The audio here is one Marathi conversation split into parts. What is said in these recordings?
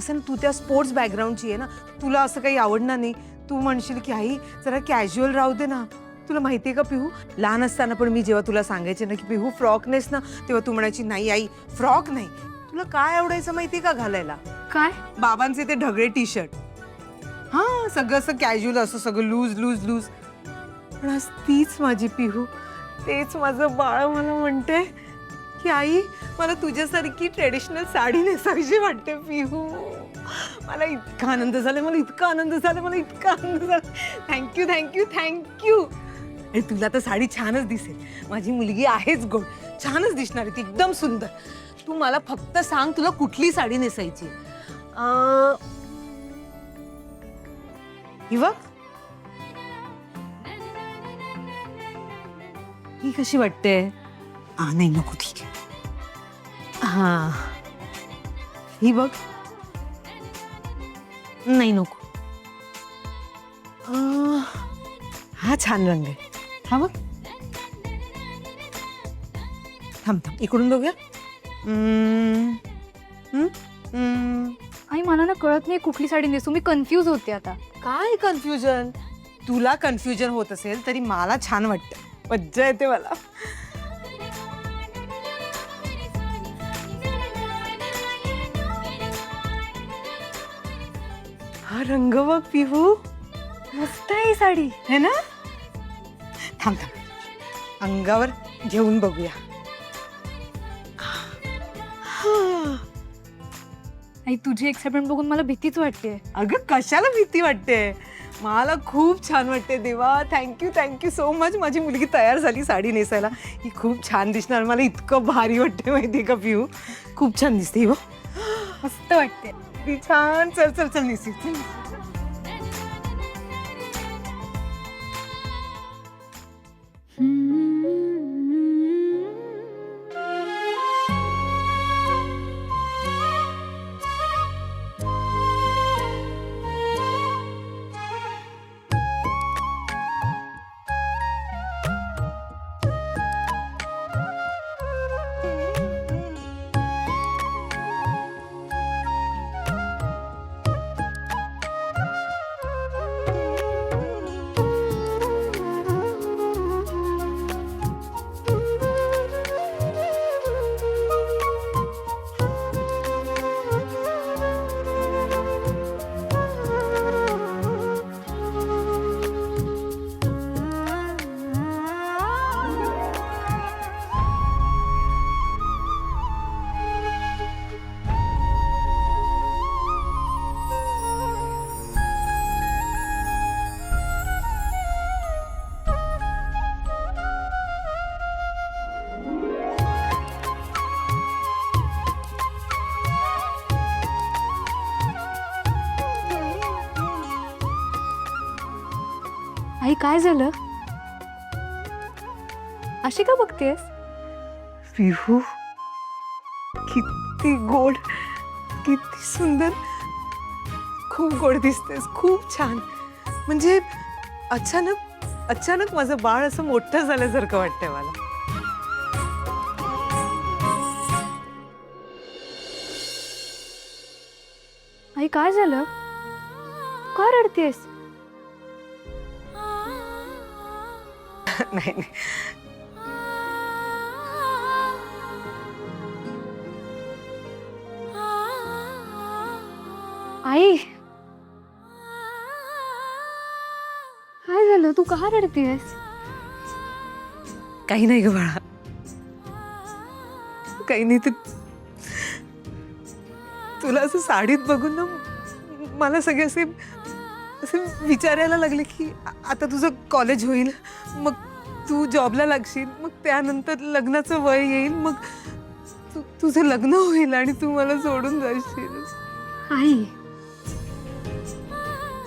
असं ना, तू त्या स्पोर्ट्स बॅकग्राऊंडची आहे ना, तुला असं काही आवडणार नाही. तू म्हणशील की आई जरा कॅज्युअल राहू दे ना. तुला माहिती आहे का पिहू, लहान असताना पण मी जेव्हा तुला सांगायचे ना की पिहू फ्रॉक नेस ना, तेव्हा तू म्हणायची नाही आई फ्रॉक नाही. तुला काय आवडायचं माहिती आहे का घालायला? काय? बाबांचे ते ढगळे टी शर्ट. हां, सगळं असं कॅज्युअल, असं सगळं लूज लूज लूज. पण आज तीच माझी पिहू, तेच माझं बाळ मला म्हणते की आई मला तुझ्यासारखी ट्रेडिशनल साडी नेसावीशी वाटते पिहू. मला इतका आनंद झाला, मला इतका आनंद झाला, मला इतका आनंद झाला. Thank you thank you thank you. आणि तुला तर साडी छानच दिसेल. माझी मुलगी आहेच गोड, छानच दिसणार आहे ती, एकदम सुंदर. तू मला फक्त सांग तुला कुठली साडी नेसायची. ही बघ, ही कशी वाटते? नाही नको, ठीक आहे. हा, ही बघ. नाही नको. हा छान रंग आहे. हा बघ. थांब थांब, इकडून बघूया. आई मला ना कळत नाही कुठली साडी नेसू, मी कन्फ्यूज होते आता. काय कन्फ्युजन? तुला कन्फ्युजन होत असेल तरी मला छान वाटतं, मज्जा येते मला. हा रंग बघ पिहू, मस्त आहे ही साडी. है ना? थांब थांब, अंगावर घेऊन बघूया. आई तुझी एक्साइटमेंट बघून मला भीतीच वाटते. अगं कशाला भीती वाटते? मला खूप छान वाटते देवा. Thank you thank you so much. माझी मुलगी तयार झाली साडी नेसायला. ही खूप छान दिसणार. मला इतकं भारी वाटते माहितीये का पिहू, खूप छान दिसते हो. मस्त वाटते ती छान. चल चल चल नेसी. आई काय झालं? अशी का बघतेस? पिहू किती गोड, किती सुंदर, खूप गोड दिसतेस, खूप छान. म्हणजे अचानक माझं बाळ असं मोठं झाल्यासारखं वाटतंय मला. आई काय झालं? का रडतेस? नाही नाही. आई काय झालं? तू का रडतेस? काही नाही ग बाळा, काही नाही. तुला असं साडीत बघून ना मला सगळे असे विचारायला लागले की आता तुझं कॉलेज होईल, मग तू जॉबला लागशील, मग त्यानंतर लग्नाचं वय येईल, मग तुझं लग्न होईल आणि तू मला सोडून जाशील. आई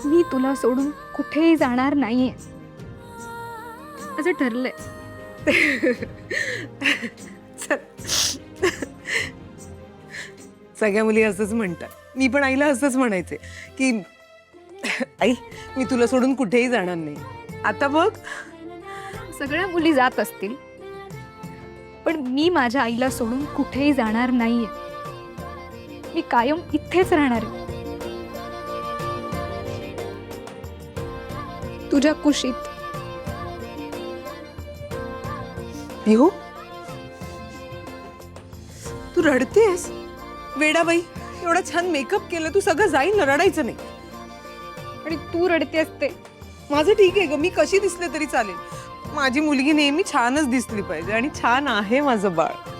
मी तुला सोडून कुठेही जाणार नाहीये, असं ठरलंय. सगळ्या मुली असंच म्हणतात. मी पण आईला असंच म्हणायचे की आई मी तुला सोडून कुठेही जाणार नाही. आता बघ, सगळ्या मुली जात असतील, पण मी माझ्या आईला सोडून कुठेही जाणार नाहीये. मी कायम इथेच राहणार आहे. तुझ्या कुशीत. पिहू, तू रडतेस? वेडाबाई, एवढा छान मेकअप केलं, तू सगळं जाईल ना, रडायचं नाही. आणि तू रडते असते. माझं ठीक आहे ग, मी कशी दिसले तरी चालेल. माझी मुलगी नेहमी छानच दिसली पाहिजे आणि छान आहे माझं बाळ.